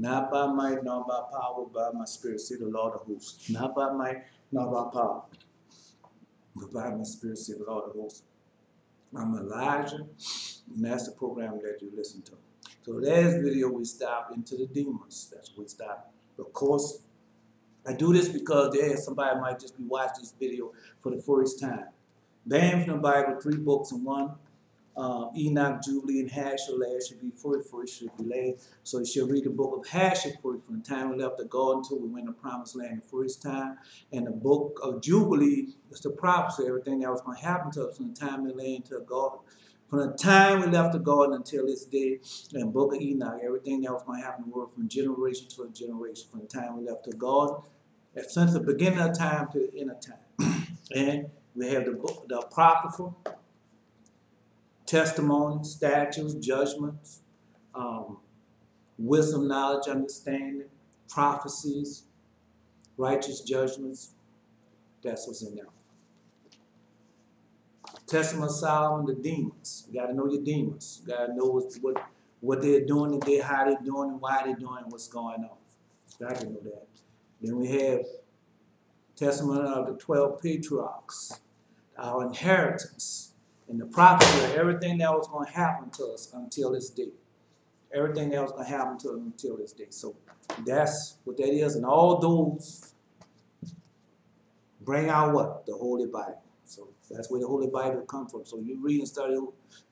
Not by might, nor by power, by my spirit, say the Lord of hosts. Not by might, nor by power, but by my spirit, say the Lord of hosts. I'm Elijah, and that's the program that you listen to. So last video we stopped into the demons. That's where we stopped. Of course, I do this because somebody might just be watching this video for the first time. Banned from the Bible, 3 books in one. Enoch, Jubilee, and Hashel last should be first should be last. So you should read the book of Hashel first from the time we left the garden until we went to the promised land the first time. And the book of Jubilee is the prophecy, everything that was going to happen to us from the time we lay into the garden. From the time we left the garden until this day, and book of Enoch, everything that was going to happen in the world from generation to generation, from the time we left the garden, since the beginning of time to the end of time. And we have the book, the apocryphal, testimonies, statutes, judgments, wisdom, knowledge, understanding, prophecies, righteous judgments. That's what's in there. Testament of Solomon, the demons. You got to know your demons. You got to know what they're doing today, how they're doing, and why they're doing, and what's going on. You got to know that. Then we have Testament of the 12 patriarchs, our inheritance, and the prophecy of everything that was going to happen to us until this day. Everything that was going to happen to us until this day. So that's what that is. And all those bring out what? The Holy Bible. So that's where the Holy Bible comes from. So you read and study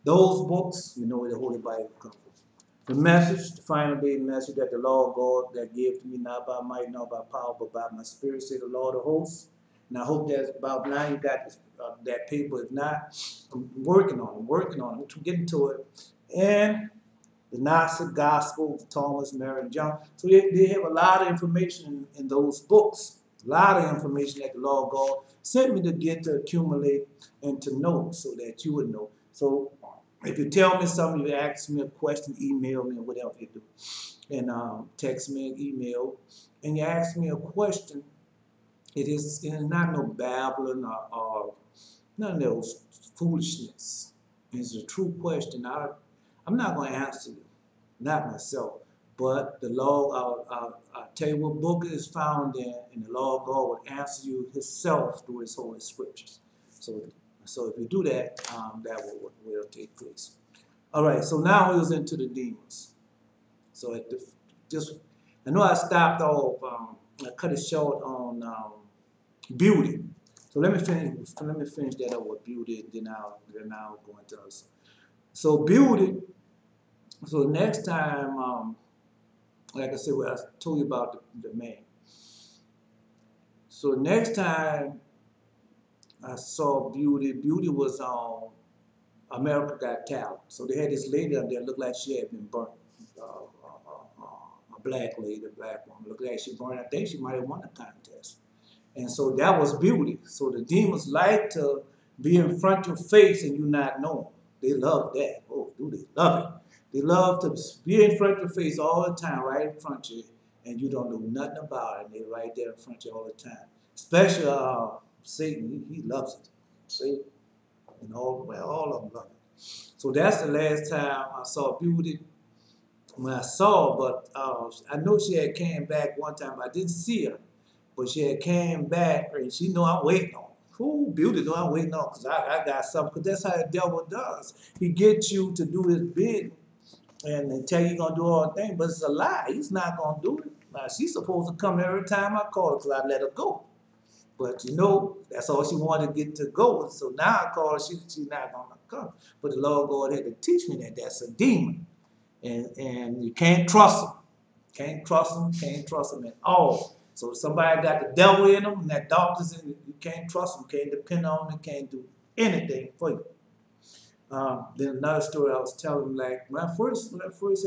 those books, you know where the Holy Bible comes from. The message, the final day message that the Lord God that gave to me, not by might, not by power, but by my spirit, say the Lord of hosts. And I hope that about now you got this, that paper. If not, I'm working on it. I'm getting to it. And the Gnostic Gospel, Thomas, Mary, and John. So they have a lot of information in those books. A lot of information that the Lord God sent me to get to accumulate and to know so that you would know. So if you tell me something, you ask me a question, email me, or whatever you do. And text me an email. And you ask me a question. It is not no babbling or none of those foolishness. It's a true question. I'm not going to answer you, not myself, but the Lord. I'll tell you what book it is found in, and the Lord God will answer you Himself through His holy scriptures. So if you do that, that will take place. All right. So now we was into the demons. So I know I stopped off. I cut it short on beauty. So let me finish that up with beauty, and then I'll go into us. So beauty. So next time, like I said, I told you about the man. So next time I saw beauty, beauty was on America Got Talent. So they had this lady up there looked like she had been burnt. A black lady, a black woman, looked like she burned. I think she might have won the contest. And so that was beauty. So the demons like to be in front of your face and you not know them. They love that. Oh, do they love it? They love to be in front of your face all the time, right in front of you, and you don't know nothing about it. And they're right there in front of you all the time. Especially Satan, he loves it. See? And all of them love it. So that's the last time I saw beauty. When I saw her, but I know she had came back one time, but I didn't see her. But she had came back, and she know I'm waiting on. Who beauty know I'm waiting on? Because I got something. Because that's how the devil does. He gets you to do his bidding and tell you you're going to do all the things. But it's a lie. He's not going to do it. Now, she's supposed to come every time I call her because I let her go. But you know, that's all she wanted to get to go. So now I call her, she's not going to come. But the Lord God had to teach me that that's a demon. And you can't trust them. Can't trust them at all. So if somebody got the devil in them and that darkness in it, you can't trust them, can't depend on them, can't do anything for you. Then another story I was telling, like when I first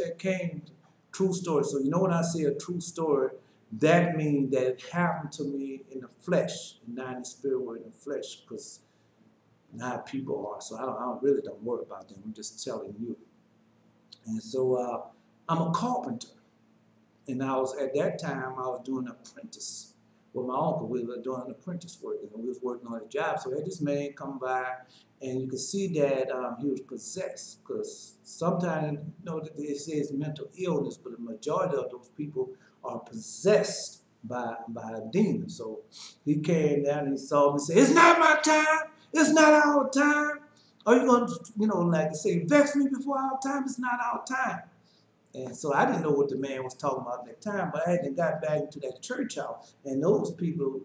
had came, true story. So you know when I say a true story, that means that it happened to me in the flesh, not in the spirit or in the flesh, because not how people are. So I really don't worry about them. I'm just telling you. And so I'm a carpenter. And at that time, I was doing an apprentice with my uncle. We were doing apprentice work, and we was working on a job. So had this man come by, and you could see that he was possessed. Because sometimes, they say it's mental illness, but the majority of those people are possessed by a demon. So he came down and he saw me and said, "It's not my time. It's not our time. Are you going to, like I say, vex me before our time? It's not our time." And so I didn't know what the man was talking about at that time, but I hadn't got back into that church house. And those people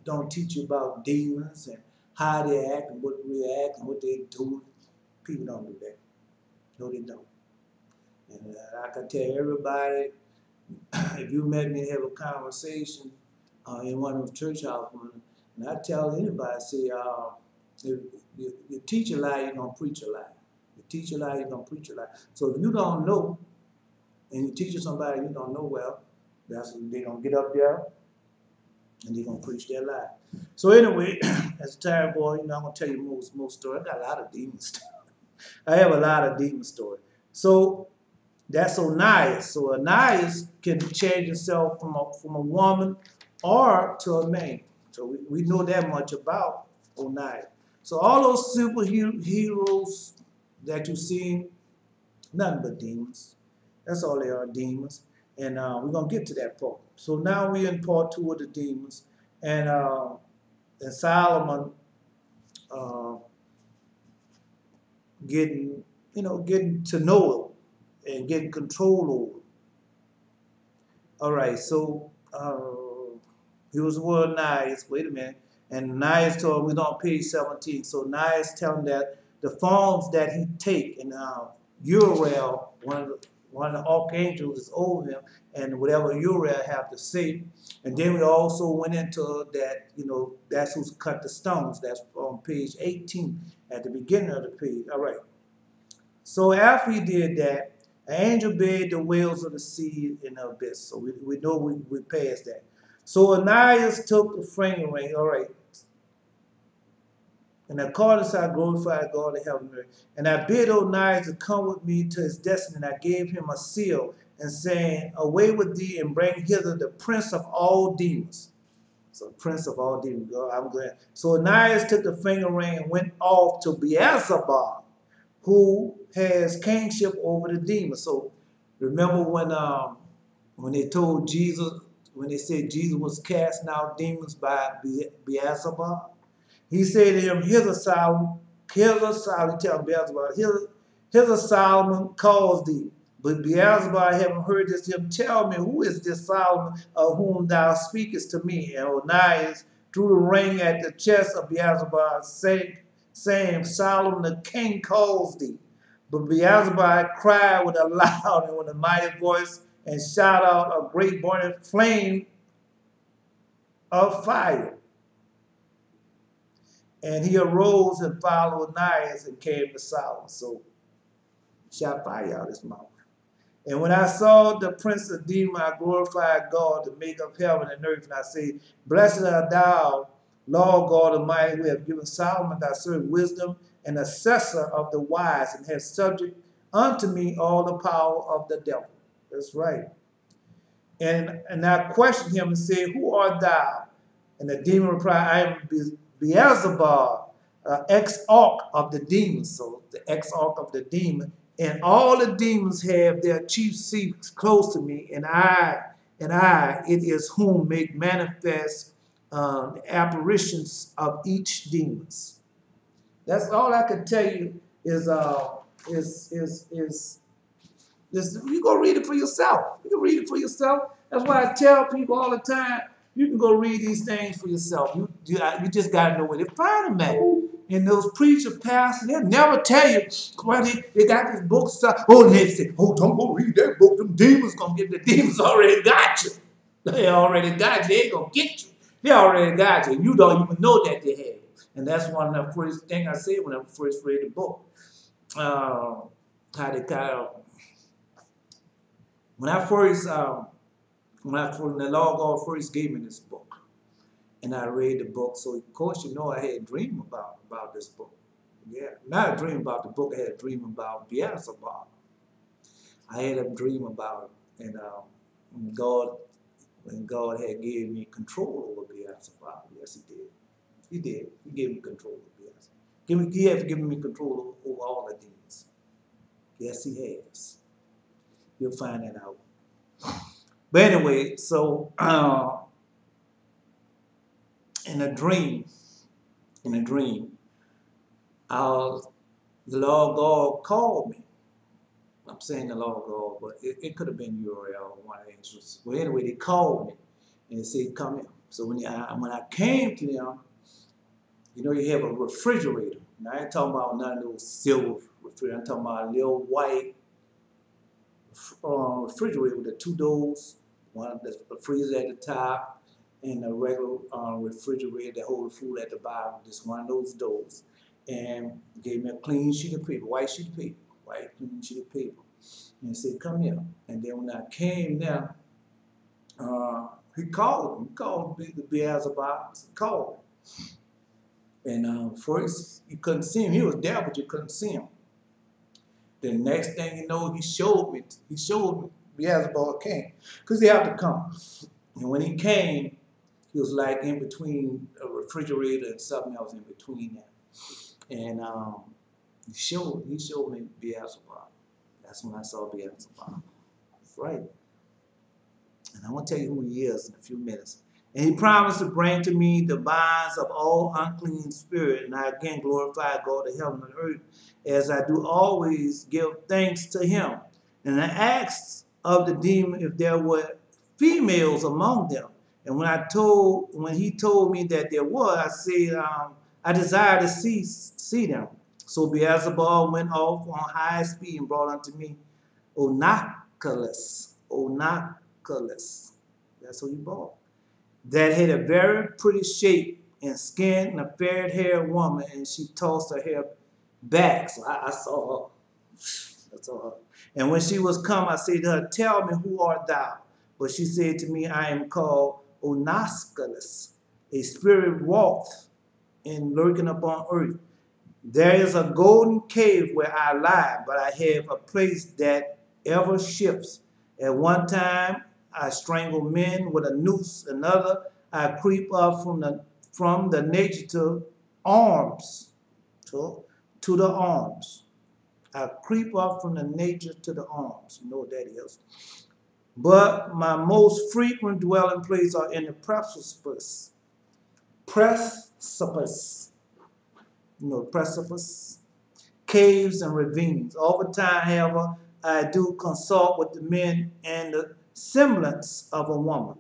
don't teach you about demons and how they act and what they react and what they do. People don't do that. No, they don't. And I can tell everybody, if you met me and have a conversation in one of those church houses, and I tell anybody, I say, if you teach a lie, you're going to preach a lie. You teach a lie, you're going to preach a lie. So if you don't know, and you teach somebody you don't know well, they're going to get up there and they're going to preach their lie. So anyway, as a time boy, I'm going to tell you more stories. I got a lot of demon stories. I have a lot of demon stories. So that's Onias. So Onias can change himself from a woman or to a man. So we know that much about Onias. So all those superheroes that you see, nothing but demons. That's all they are, demons. And we're going to get to that part. So now we're in part 2 of the demons. And Solomon getting to know it and getting control over it. All right, so he was with Nias. Wait a minute. And Nias told him, we're on page 17. So Nias telling him that the forms that he take, and Uriel, one of the archangels is over him, and whatever Uriel have to say. And then we also went into that, that's who's cut the stones. That's on page 18 at the beginning of the page. All right. So after he did that, an angel bade the whales of the sea in the abyss. So we know we passed that. So Onias took the finger ring. All right. And according to I glorified God in heaven and earth. And I bid Onias to come with me to his destiny. And I gave him a seal, and saying, away with thee, and bring hither the prince of all demons. So prince of all demons. I'm glad. So Onias took the finger ring and went off to Beelzebub, who has kingship over the demons. So remember when they told Jesus, when they said Jesus was casting out demons by Beelzebub? He said to him, here's a Solomon, he tell Beelzebub, here's a Solomon calls thee. But Beelzebub, having heard this, him tell me, who is this Solomon of whom thou speakest to me? And Onias threw the ring at the chest of Beelzebub, saying, Solomon the king calls thee. But Beelzebub cried with a loud and with a mighty voice, and shot out a great burning flame of fire. And he arose and followed Onias and came to Solomon. So shot fire out his mouth. And when I saw the prince of demons, I glorified God, the maker of heaven and earth. And I say, blessed art thou, Lord God Almighty, who have given Solomon thy servant wisdom and assessor of the wise, and has subject unto me all the power of the devil. That's right. And I questioned him and said, who art thou? And the demon replied, I am Beelzebub, ex-arch of the demons. So the ex-arch of the demon. And all the demons have their chief seats close to me, and I, it is whom make manifest apparitions of each demons. That's all I can tell you is you go read it for yourself. You can read it for yourself. That's why I tell people all the time, you can go read these things for yourself. You just got to know where to find them at. And those preacher pastors, they'll never tell you, well, they got this book stuff. Oh, they say, oh, don't go read that book. Them demons going to get the demons already got you. They already got you. They ain't going to get you. They already got you. You don't even know that they have you. And that's one of the first things I said when I first read the book. How they kind of, when the Lord God first gave me this book, and I read the book, so of course I had a dream about this book. Yeah, not a dream about the book. I had a dream about Beelzebub. I had a dream about it, and God when God had gave me control over Beelzebub. Yes, he did. He did. He gave me control over Beelzebub. He has given me control over all the demons. Yes, he has. You'll find that out. But anyway, so in a dream, in a dream, uh, the Lord God called me. I'm saying the Lord God, but it could have been Uriel or one of the angels. Well, anyway, they called me and they said, "Come here." So when I came to them, you know, you have a refrigerator. Now I ain't talking about none of those silver refrigerators. I'm talking about a little white refrigerator with the two doors, one the freezer at the top, and a regular refrigerator that holds the food at the bottom. Just one of those doors, and gave me a clean sheet of paper, white sheet of paper, white clean sheet of paper, and he said, "Come here." And then when I came there, he called me. He called the Beelzebub. He called me. And first, you couldn't see him. He was there, but you couldn't see him. The next thing you know, he showed me Beelzebub came. Because he had to come. And when he came, he was like in between a refrigerator and something else in between that. And he showed me Beelzebub. That's when I saw Beelzebub. That's right. And I'm going to tell you who he is in a few minutes. And he promised to bring to me the binds of all unclean spirit. And I again glorify God of heaven and earth, as I do always give thanks to him. And I asked of the demon if there were females among them. And when he told me that there were, I said, I desire to see them. So Beelzebub went off on high speed and brought unto me Onoculus. That's who he brought. That had a very pretty shape and skin, and a fair-haired woman, and she tossed her hair back. So I saw her. I saw her. And when she was come, I said to her, "Tell me, who art thou?" But she said to me, "I am called Onoculus, a spirit walked and lurking upon earth. There is a golden cave where I lie, but I have a place that ever shifts. At one time I strangle men with a noose, another I creep up from the nature to arms, to the arms. I creep up from the nature to the arms." You know what that is. "But my most frequent dwelling place are in the precipice. You know, precipice, caves and ravines. Over time, however, I do consult with the men and the semblance of a woman.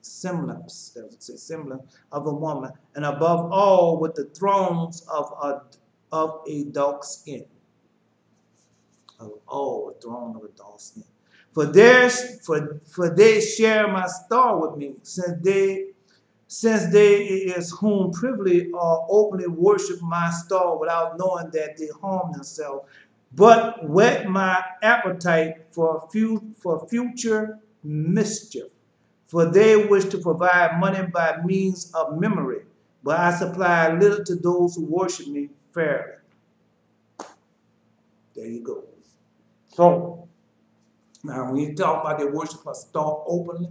Semblance, that would say semblance of a woman. And above all, with the thrones of a dark skin. Of all, the throne of a dark skin. For they share my star with me, since they is whom privily or openly worship my star without knowing that they harm themselves, but whet my appetite for future mischief. For they wish to provide money by means of memory, but I supply little to those who worship me fairly." There you go. So, now when you talk about they worship a star openly,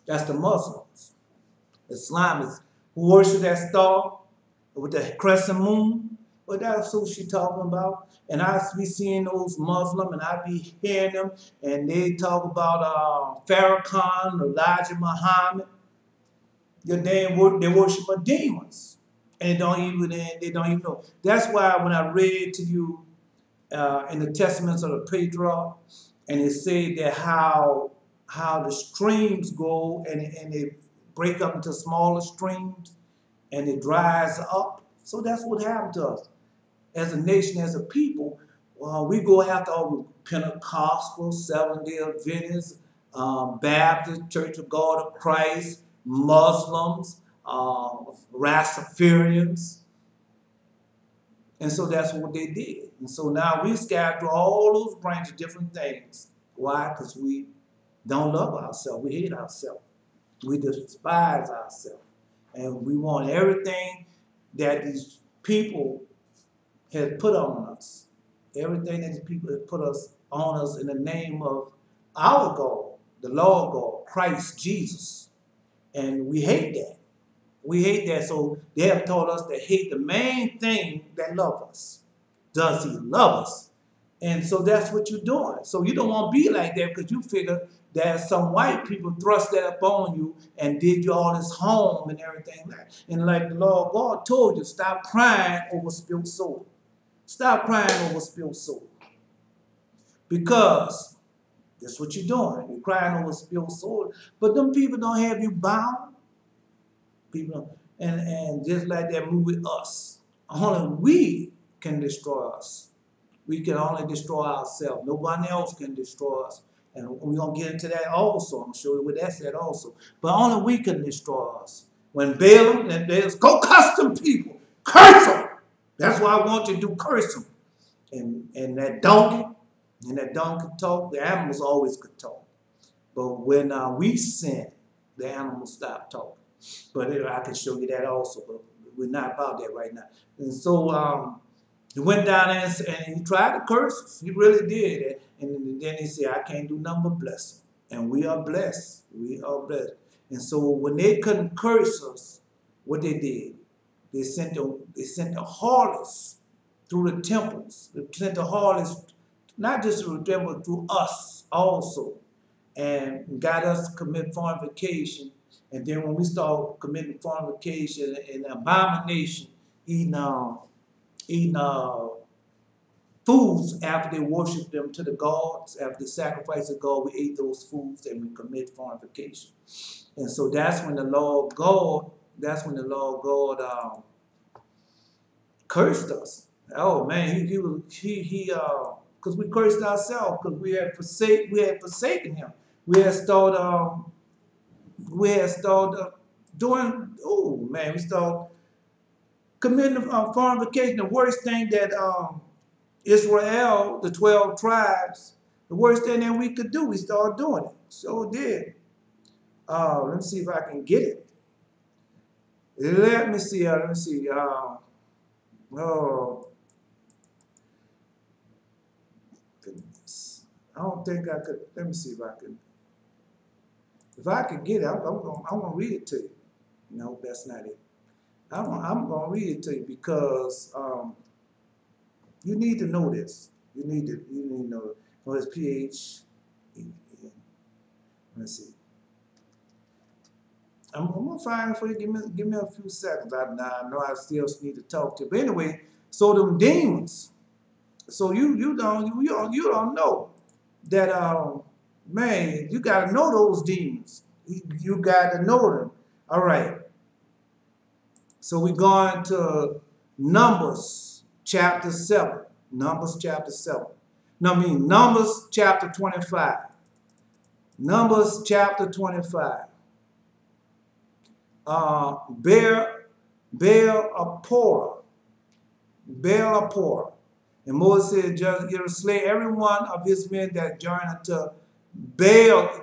that's the Muslims. Islamists who worship that star with the crescent moon. But that's what she's talking about. And I be seeing those Muslims, and I be hearing them, and they talk about Farrakhan, Elijah Muhammad. They worship demons, and they don't even know. That's why when I read to you in the Testaments of the Patriarchs, and it said that how the streams go and they break up into smaller streams and it dries up. So that's what happened to us as a nation, as a people. We go after all Pentecostal, Seventh-day Adventists, Baptist, Church of God of Christ, Muslims, Rastafarians. And so that's what they did. And so now we scatter through all those branches, different things. Why? Because we don't love ourselves. We hate ourselves. We despise ourselves. And we want everything that these people have put on us. Everything that these people have put on us in the name of our God. the Lord God, Christ Jesus. And we hate that. We hate that. So they have taught us to hate the main thing that loves us. Does he love us? And so that's what you're doing. So you don't want to be like that because you figure that some white people thrust that upon you and did you all this harm and everything like that. And like the Lord God told you, stop crying over spilled soul. Stop crying over spilled soul. Because that's what you're doing. You're crying over spilled soul. But them people don't have you bound. People, and just like that movie Us, only we can destroy us. We can only destroy ourselves. Nobody else can destroy us. And we're going to get into that also. I'm sure what that said also. But only we can destroy us. When Balaam and there's go curse them people. Curse them. That's why I want you to do curse them. And that donkey talk, the animals always could talk. But when we sin, the animals stop talking. But I can show you that also. But we're not about that right now. And so he went down there and he tried to curse us. He really did. And then he said, I can't do nothing but bless them. And we are blessed. We are blessed. And so when they couldn't curse us, what they did, they sent the harlots through the temples. They sent the harlots, not just through the temple, but through us also. And got us to commit fornication. And then when we start committing fornication and abomination, eating foods after they worship them to the gods, after they sacrifice to God, we ate those foods and we commit fornication. And so that's when the Lord God cursed us. Oh man, because we cursed ourselves because we had forsaken Him. We had started doing. Oh man, we started committing fornication. The worst thing that Israel, the 12 tribes, the worst thing that we could do, we started doing it. So it did. Let me see if I can get it. Let me see. Oh, goodness. I don't think I could. Let me see if I can. If I could get it, I'm going to read it to you. No, that's not it. I'm going to read it to you because you need to know this. You need to know his pH. Let's see. I'm going to find it for you. Give me a few seconds. I know I still need to talk to you. But anyway, so them demons. So you don't know that man, you got to know those demons. You got to know them. All right. So we're going to Numbers chapter 7. Numbers chapter 7. No, I mean Numbers chapter 25. Numbers chapter 25. Baal-Apora. And Moses said, just slay every one of his men that join unto Baal,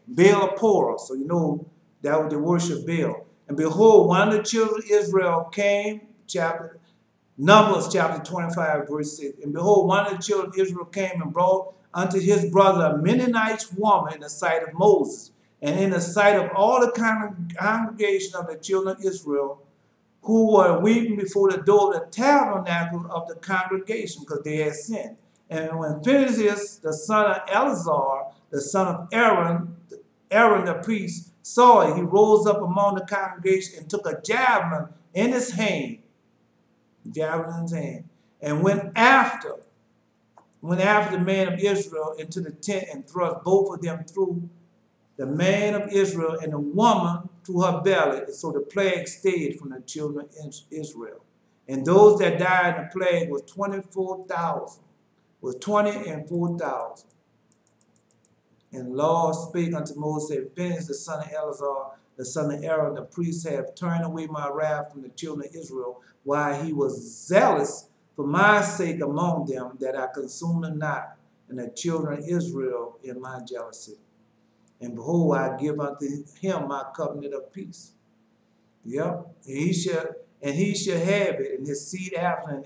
Baal-Apora. So you know that was the worship Baal. And behold, one of the children of Israel came, Numbers chapter 25, verse 6. And behold, one of the children of Israel came and brought unto his brother a Mennonite woman in the sight of Moses, and in the sight of all the congregation of the children of Israel, who were weeping before the door of the tabernacle of the congregation, because they had sinned. And when Phinehas, the son of Eleazar, the son of Aaron the priest, saw it, he rose up among the congregation and took a javelin in his hand, and went after the man of Israel into the tent and thrust both of them through, the man of Israel and the woman through her belly. And so the plague stayed from the children of Israel. And those that died in the plague was 24,000. Was 20 and 4,000. And the Lord spake unto Moses, saying, Phinehas, the son of Eleazar, the son of Aaron, the priest, have turned away my wrath from the children of Israel, while he was zealous for my sake among them, that I consume them not, and the children of Israel in my jealousy. And behold, I give unto him my covenant of peace. Yep. And he shall have it, and his seed after, and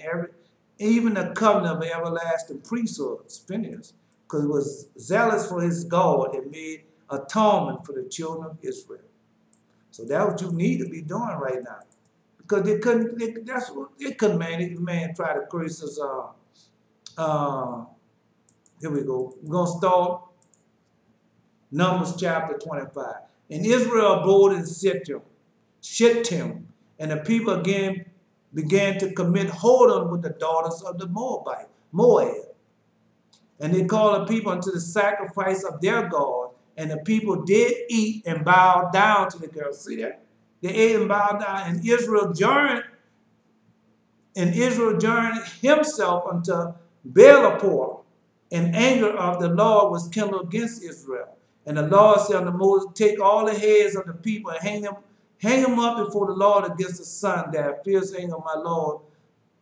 even the covenant of everlasting priesthood, Phinehas, because he was zealous for his God and made atonement for the children of Israel. So that's what you need to be doing right now. Because they couldn't, that's what they couldn't, man. This man tried to curse us. Here we go. We're going to start Numbers chapter 25. And Israel abode in Shittim, and the people again began to commit whoredom with the daughters of the Moab. And they called the people unto the sacrifice of their God, and the people did eat and bowed down to the girls. See that? They ate and bowed down, and Israel journeyed himself unto Baalapor, and anger of the Lord was kindled against Israel. And the Lord said unto Moses, take all the heads of the people and hang them up before the Lord against the sun, that fierce anger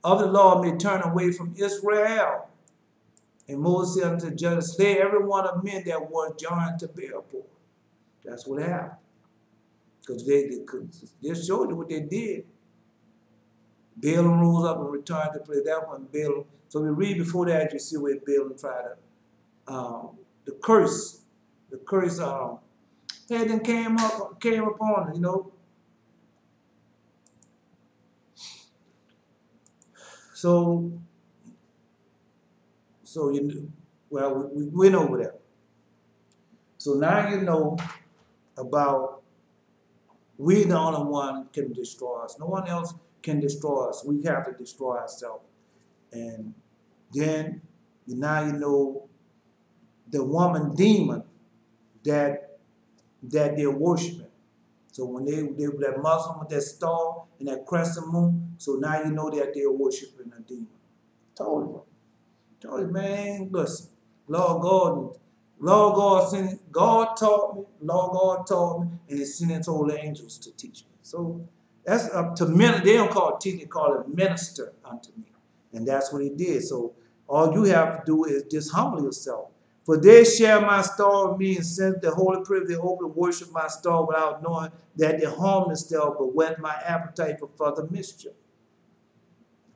of the Lord may turn away from Israel. And Moses said unto the judges, slay every one of men that were joined to Baalapor. That's what happened. Because they showed you what they did. Balaam rose up and returned to play. That one, Balaam. So we read before that, you see where Balaam tried to, the curse then came upon him, you know. So you know, well, we went over that. So now you know about we the only one can destroy us. No one else can destroy us. We have to destroy ourselves. And then now you know the woman demon that they're worshiping. So when they that Muslim with that star and that crescent moon, so now you know that they're worshiping a demon. Told you, man, listen, God taught me, and He sent His holy angels to teach me. So that's up to men. They don't call it teach, they call it minister unto me. And that's what He did. So all you have to do is just humble yourself. For they share my star with me, and since the holy privilege they open worship my star without knowing that they harm themselves, but whet my appetite for further mischief.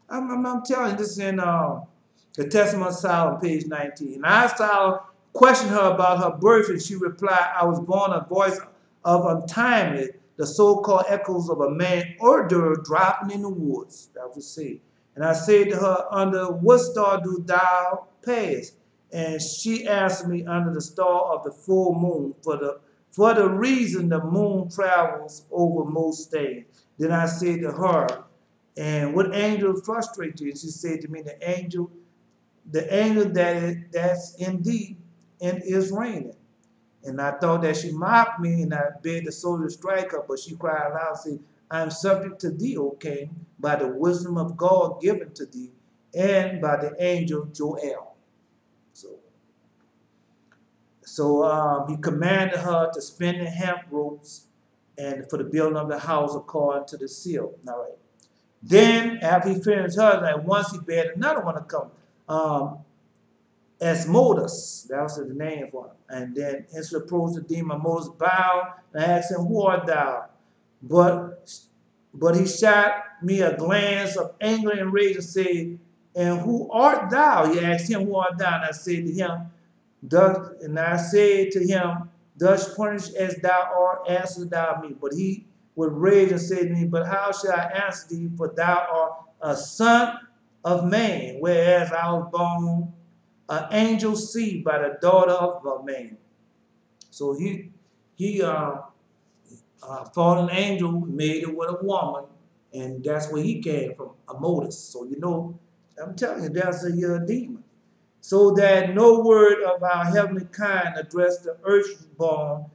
I'm telling you, this is in the Testament of Solomon, page 19. And I, Solomon, questioned her about her birth, and she replied, I was born a voice of untimely, the so-called echoes of a man ordure dropping in the woods. That was said. And I said to her, under what star do thou pass? And she answered me, under the star of the full moon, for the reason the moon travels over most things. Then I said to her, and what angel frustrates you? And she said to me, the angel that's in thee and is reigning. And I thought that she mocked me, and I begged the soldier to strike her, but she cried aloud, saying, I am subject to thee, O king, by the wisdom of God given to thee, and by the angel Joel. So he commanded her to spin the hemp ropes and for the building of the house according to the seal. All right. Then after he finished her, like once he bade another one to come. Asmodeus, that was the name for him. And then hence approached the demon. Moses bowed and asked him, who art thou? But he shot me a glance of anger and rage and said, and who art thou? He asked him, who art thou? And I said to him, thus punish as thou art, answer thou me. But he would rage and say to me, but how shall I answer thee? For thou art a son of man, whereas I was born an angel seed by the daughter of a man. So he fallen angel made it with a woman, and that's where he came from, a modus. So you know, I'm telling you, that's a demon. So that no word of our heavenly kind addressed to earthborn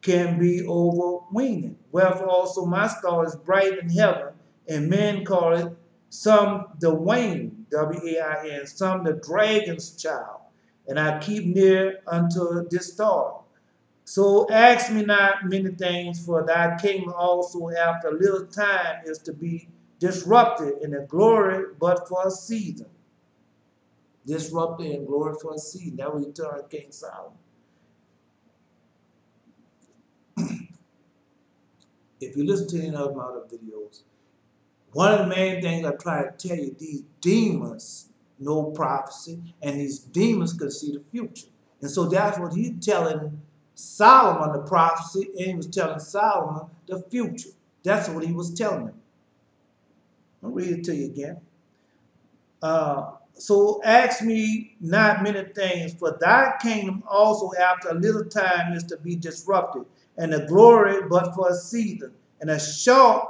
can be overweening. Wherefore also my star is bright in heaven, and men call it some the wane, W-A-I-N, some the dragon's child. And I keep near unto this star. So ask me not many things, for thy kingdom also after a little time is to be disrupted in the glory, but for a season. Disrupted in glory for a season. That was eternal King Solomon. If you listen to any of my other videos, one of the main things I try to tell you, these demons no prophecy, and these demons could see the future. And so that's what he's telling Solomon, the prophecy, and he was telling Solomon the future. That's what he was telling him. I'll read it to you again. So ask me not many things, for thy kingdom also after a little time is to be disrupted, and the glory but for a season, and short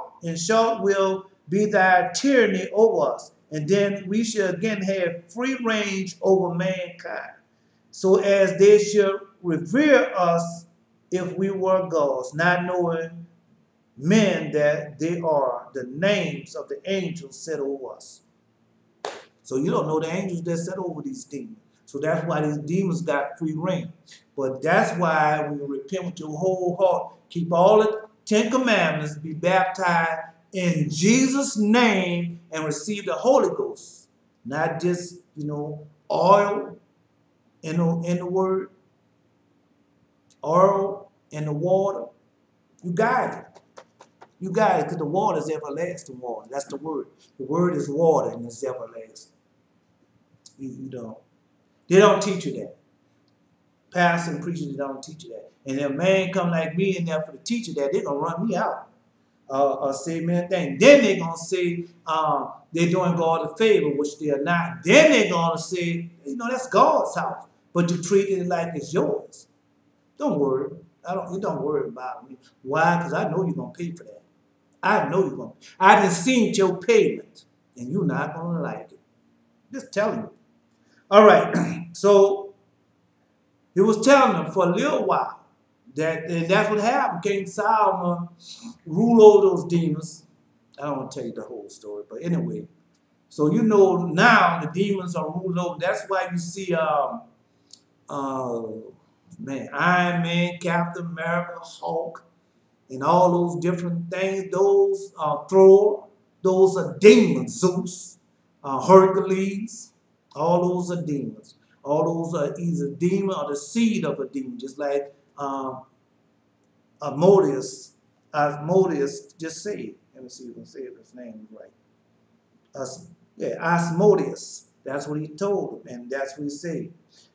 will be thy tyranny over us, and then we shall again have free range over mankind, so as they shall revere us if we were gods, not knowing men that they are the names of the angels set over us. So you don't know the angels that set over these demons. So that's why these demons got free reign. But that's why when you repent with your whole heart, keep all the 10 commandments, be baptized in Jesus' name, and receive the Holy Ghost. Not just, oil in the word, oil in the water. You got it. You got it, because the water is everlasting water. That's the word. The word is water, and it's everlasting. You don't. They don't teach you that. Pastors and preachers, they don't teach you that. And if a man come like me in there for the teacher that, they're going to run me out. Or say many things. Then they're going to say they're doing God a favor, which they are not. Then they're going to say, that's God's house. But you treat it like it's yours. Don't worry. You don't worry about me. Why? Because I know you're going to pay for that. I know you're going to. I done seen your payment, and you're not going to like it. Just telling you. All right. So he was telling them for a little while and that's what happened. King Solomon ruled over those demons. I don't want to tell you the whole story, but anyway. So now the demons are ruled over. That's why you see Iron Man, Captain America, Hulk, and all those different things. Those are Thor. Those are demons. Zeus, Hercules. All those are demons. All those are either demon or the seed of a demon, just like Asmodeus just said. Let me see if I can say his name right. Asmodeus. That's what he told him, and that's what he said.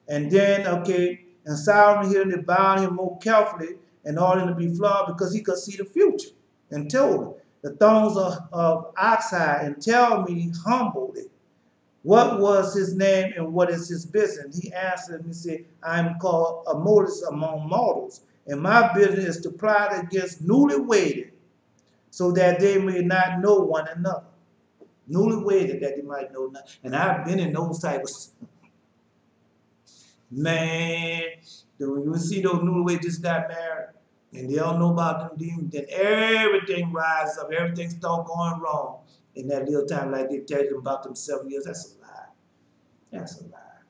And then, and Solomon here, they bound him more carefully in order to be flogged because he could see the future, and told him, the thorns of oxhide, and tell me humbly, what was his name and what is his business? He answered me, said, I am called a Moses among mortals, and my business is to plot against newly wedded, so that they may not know one another. Newly wedded, that they might know not. And I've been in those types of man. When you see those newlyweds just got married, and they don't know about them demons, then everything rises up, everything starts going wrong. In that little time, like they tell you about them 7 years, that's a lie. That's a lie.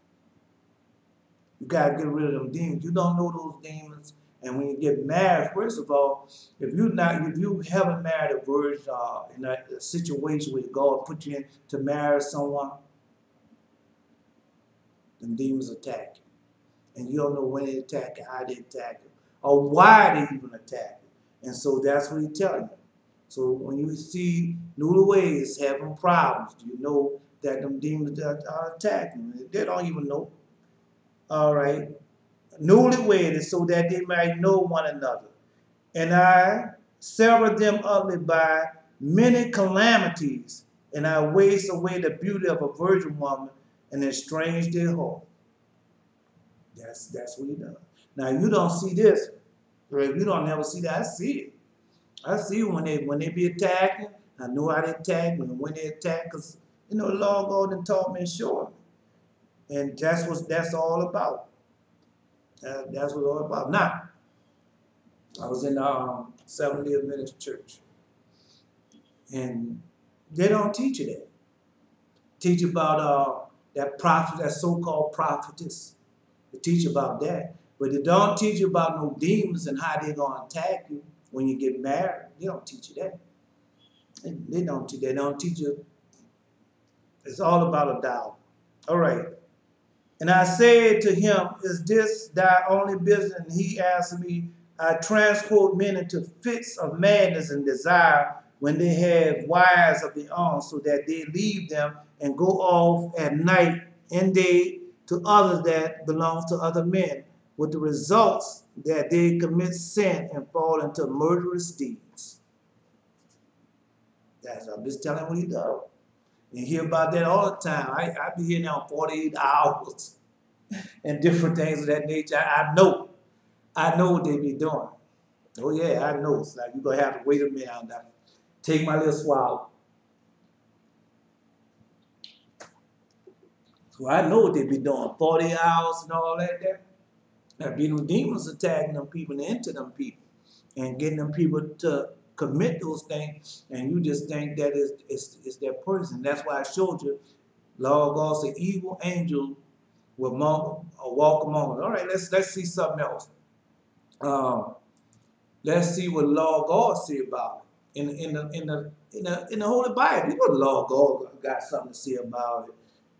You gotta get rid of them demons. You don't know those demons. And when you get married, first of all, if you haven't married a virgin in a situation where God put you in to marry someone, them demons attack you. And you don't know when they attack you, how they attack you, or why they even attack you. And so that's what he's telling you. So when you see newlyweds having problems, you know that them demons are attacking. They don't even know. All right. Newlyweds, so that they might know one another. And I severed them utterly by many calamities, and I waste away the beauty of a virgin woman and estranged their heart. That's what he does. Now you don't see this. Right? You don't never see that. I see it. I see when they be attacking. I know how they attack, and when they attack, because the Lord God and taught me and showed me. And that's what that's all about. That's what it's all about. Now, I was in Seventh-day Adventist Church, and they don't teach you that. Teach about that prophet, that so-called prophetess. They teach about that, but they don't teach you about no demons and how they're gonna attack you when you get married. They don't teach you that. They don't teach you. It's all about a doubt. All right. And I said to him, is this thy only business? And he answered me, I transport men into fits of madness and desire when they have wives of their own, so that they leave them and go off at night and day to others that belong to other men, with the results that they commit sin and fall into murderous deeds. I'm just telling what he does. You hear about that all the time. I be hearing now 48 hours and different things of that nature. I know what they be doing. Oh yeah, I know. It's like you're gonna have to wait a minute on that. Take my little swallow. So I know what they be doing. 40 hours and all that there. There be them demons attacking them people and into them people and getting them people to commit those things, and you just think that it's their person. That's why I showed you, Lord God said, evil angels will walk among us. All right, let's see something else. Let's see what Lord God say about it in the Holy Bible. You know, the Lord God got something to say about it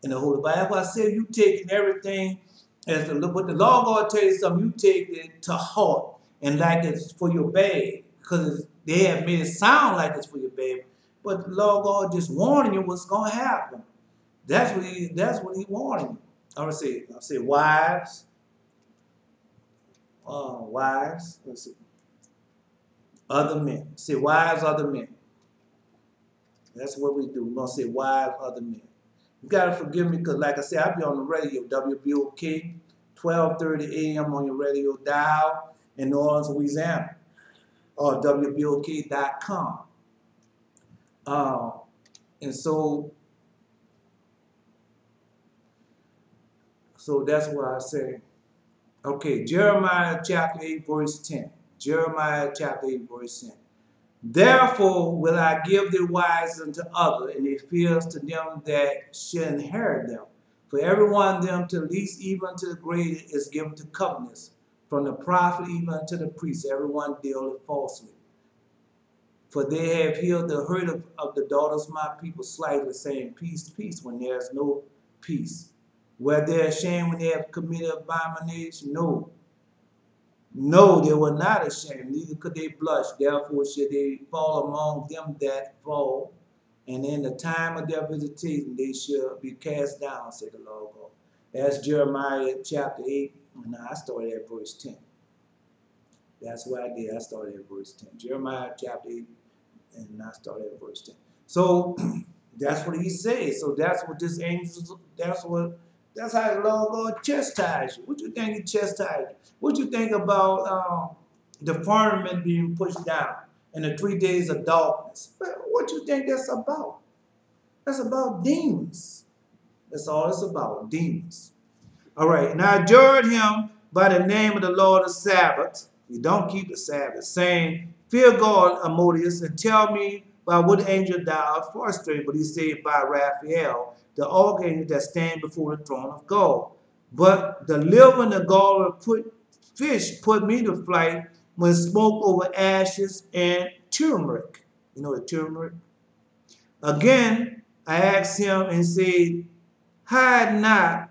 in the Holy Bible. That's why I said you taking everything as but the Lord God tell you something, you take it to heart and like it's for your bad, because they have made it sound like it's for your bad, but the Lord God just warning you what's gonna happen. That's what he warning you. I'll say wives. Wives. Let's see. Other men. Say wives, other men. That's what we do. We're gonna say wives, other men. You gotta forgive me because, like I said, I be on the radio, WBOK, 12:30 a.m. on your radio dial in New Orleans, Louisiana, or WBOK.com. And so that's what I say. Okay, Jeremiah chapter 8, verse 10. Jeremiah chapter 8, verse 10. Therefore will I give their wives unto others, and their fields to them that shall inherit them. For everyone of them, to the least even to the greatest, is given to covetousness. From the prophet even to the priest, everyone dealeth falsely. For they have healed the hurt of the daughters of my people slightly, saying, peace, peace, when there is no peace. Were they ashamed when they have committed abomination? No. No, they were not ashamed, neither could they blush. Therefore should they fall among them that fall, and in the time of their visitation they shall be cast down, said the Lord God. That's Jeremiah chapter 8, and I started at verse 10. That's what I did. I started at verse 10. Jeremiah chapter 8, and I started at verse 10. So that's what he says. So that's what this angel, that's how the Lord God chastise you. What you think he chastised you? What you think about the firmament being pushed down and the 3 days of darkness? What you think that's about? That's about demons. That's all it's about, demons. All right, and I adjured him by the name of the Lord of Sabbath. You don't keep the Sabbath, saying, fear God, Ammonius, and tell me by what angel thou art frustrated. But he said, by Raphael, the archangel that stand before the throne of God. But the liver and the gall of fish put me to flight when smoke over ashes and turmeric. You know the turmeric? Again, I asked him and said, hide not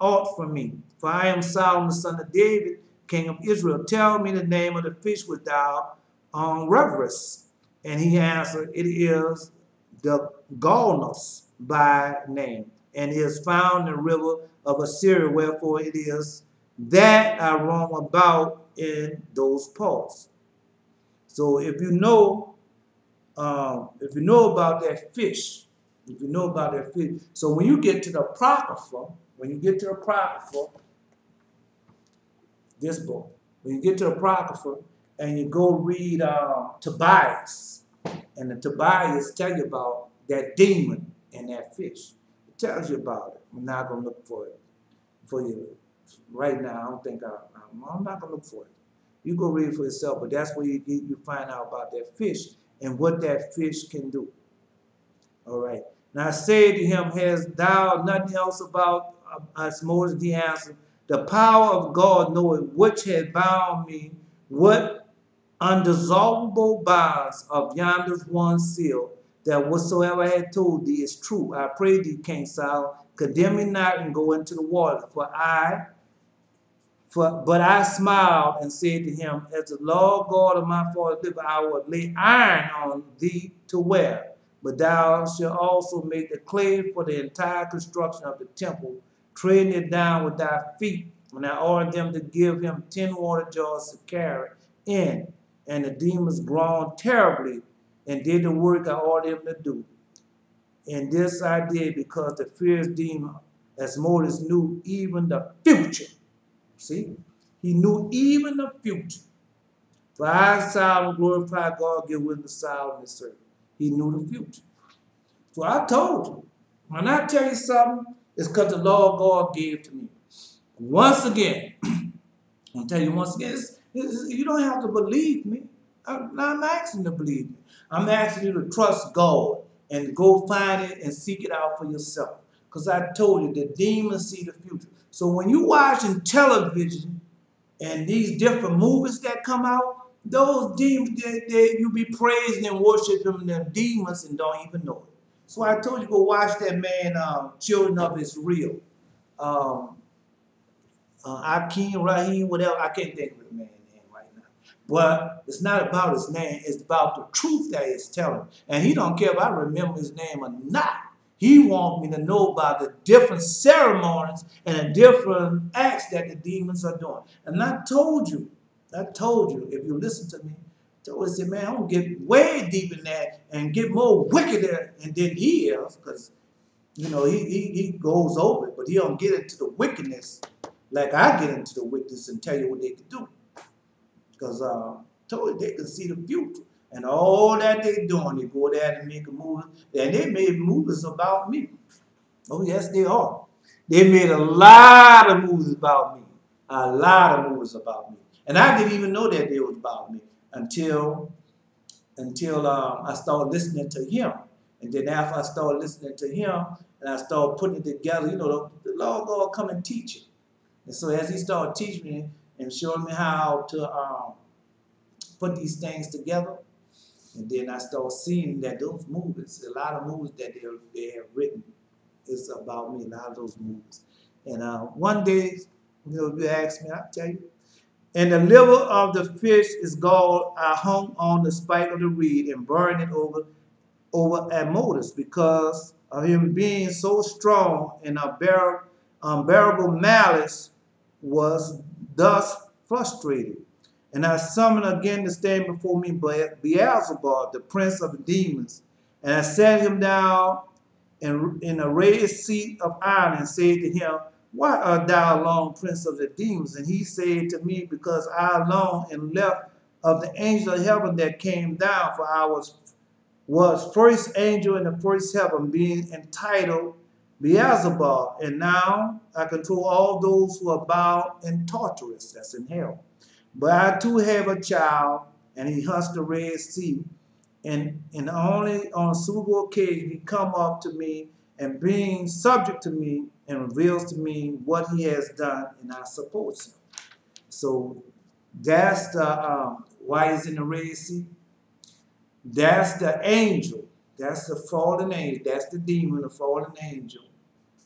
aught from me, for I am Solomon, son of David, king of Israel. Tell me the name of the fish which thou reverest. And he answered, it is the gallnus by name, and is found in the river of Assyria, wherefore it is that I roam about in those parts. So if you know about that fish, so when you get to the Apocrypha, this book, when you get to the Apocrypha and you go read Tobias, and the Tobias tell you about that demon and that fish. It tells you about it. I'm not going to look for you right now. I don't think I'm not going to look for it. You go read it for yourself, but that's where you find out about that fish and what that fish can do. All right. Now I said to him, hast thou nothing else about us? Moses, he answered, the power of God knoweth which had bound me, what undissolvable bonds of yonder one seal, that whatsoever I had told thee is true. I pray thee, King Saul, condemn me not and go into the water, for But I smiled and said to him, as the Lord God of my father liveth, I will lay iron on thee to wear. But thou shalt also make the clay for the entire construction of the temple, treading it down with thy feet. When I ordered them to give him 10 water jars to carry in, and the demons groaned terribly and did the work I ordered them to do. And this I did because the fierce demon, as Moses knew even the future. See? He knew even the future. For I sound glorify God, give wisdom, sound and serve. He knew the future. So I told you, when I tell you something, it's because the Lord God gave to me. Once again, I'll tell you once again, you don't have to believe me. I'm asking you to believe me. I'm asking you to trust God and go find it and seek it out for yourself. Because I told you, the demons see the future. So when you watching television and these different movies that come out, those demons, you be praising and worshiping them demons and don't even know it. So I told you, go watch that man, Children of Israel. Um, Akeem, Rahim, whatever. I can't think of the man's name right now. But it's not about his name. It's about the truth that he's telling. And he don't care if I remember his name or not. He wants me to know about the different ceremonies and the different acts that the demons are doing. And I told you, if you listen to me, I told you, man, I'm going to get way deep in that and get more wickeder than he is. Because, you know, he goes over it, but he don't get into the wickedness like I get into the wickedness and tell you what they can do. Because told you they can see the future. And all that they doing, they go there and make a movie. And they made movies about me. Oh, yes, they are. They made a lot of movies about me. A lot of movies about me. And I didn't even know that they was about me until I started listening to him. And then after I started listening to him, and I started putting it together, you know, the Lord God come and teach it. And so as he started teaching me and showing me how to put these things together, and then I started seeing that those movies, a lot of movies that they have written, is about me, a lot of those movies. And one day, you know, you ask me, I'll tell you. And the liver of the fish is galled. I hung on the spike of the reed and burned it over at Moses because of him being so strong and unbearable malice was thus frustrated. And I summoned again to stand before me Beelzebub, the prince of the demons. And I sat him down in a raised seat of iron and said to him, why art thou alone, prince of the demons? And he said to me, because I alone am left of the angel of heaven that came down, for I was first angel in the first heaven, being entitled Beelzebub, and now I control all those who are bound in Tartarus, that's in hell. But I too have a child, and he hunts the Red Sea, and only on a suitable occasion he come up to me, and being subject to me, and reveals to me what he has done, and I support him. So that's the why he's in the Red Sea. That's the angel. That's the fallen angel. That's the demon, the fallen angel,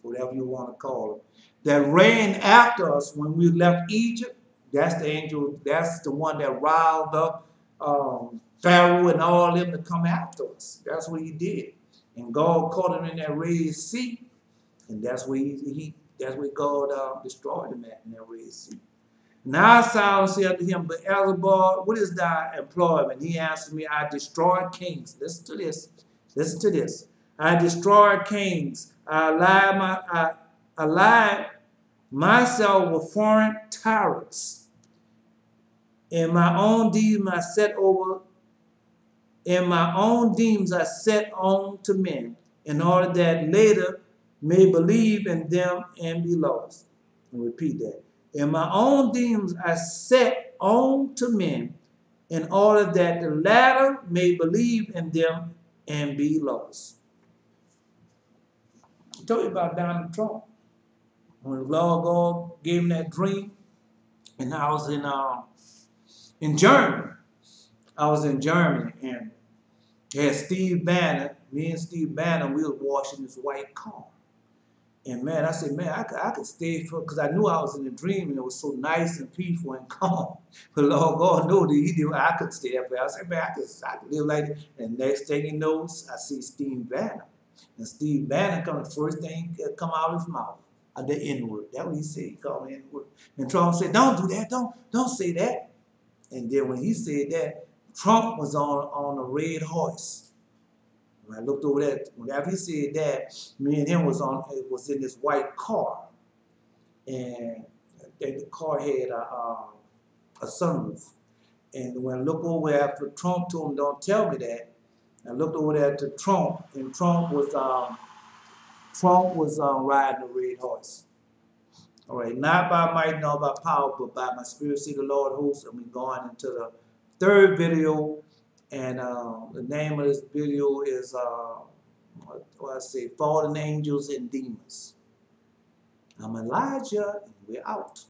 whatever you want to call it, that ran after us when we left Egypt. That's the angel. That's the one that riled up Pharaoh and all them to come after us. That's what he did. And God caught him in that Red Sea, and that's where that's where God destroyed him at, in that Red Sea. Now Saul said unto him, Beelzebub, what is thy employment? He answered me, I destroy kings. Listen to this. Listen to this. I destroy kings. I ally myself with foreign tyrants. In my own demons I set on to men, in order that later may believe in them and be lost. I'll repeat that. In my own demons I set on to men, in order that the latter may believe in them and be lost. I told you about Donald Trump. When the Lord God gave him that dream, and I was in Germany. I was in Germany, and had Steve Bannon, me and Steve Bannon, we was washing this white car. And man, I said, man, I could stay for, because I knew I was in a dream and it was so nice and peaceful and calm. But Lord God knew that He knew I could stay up there. I said, man, I could live like that. And next thing he knows, I see Steve Banner. And Steve Banner comes, the first thing come out of his mouth, the N-word. That's what he said. He called me N-word. And Trump said, don't do that. Don't say that. And then when he said that, Trump was on a red horse. When I looked over that, after he said that, me and him was in this white car, and the car had a sunroof. And when I looked over after Trump told him, "Don't tell me that," I looked over there to Trump, and Trump was riding a red horse. All right, not by might nor by power, but by my spirit, see the Lord hosts. And we're going into the third video. And the name of this video is, what do I say, Fallen Angels and Demons. I'm Elijah, and we're out.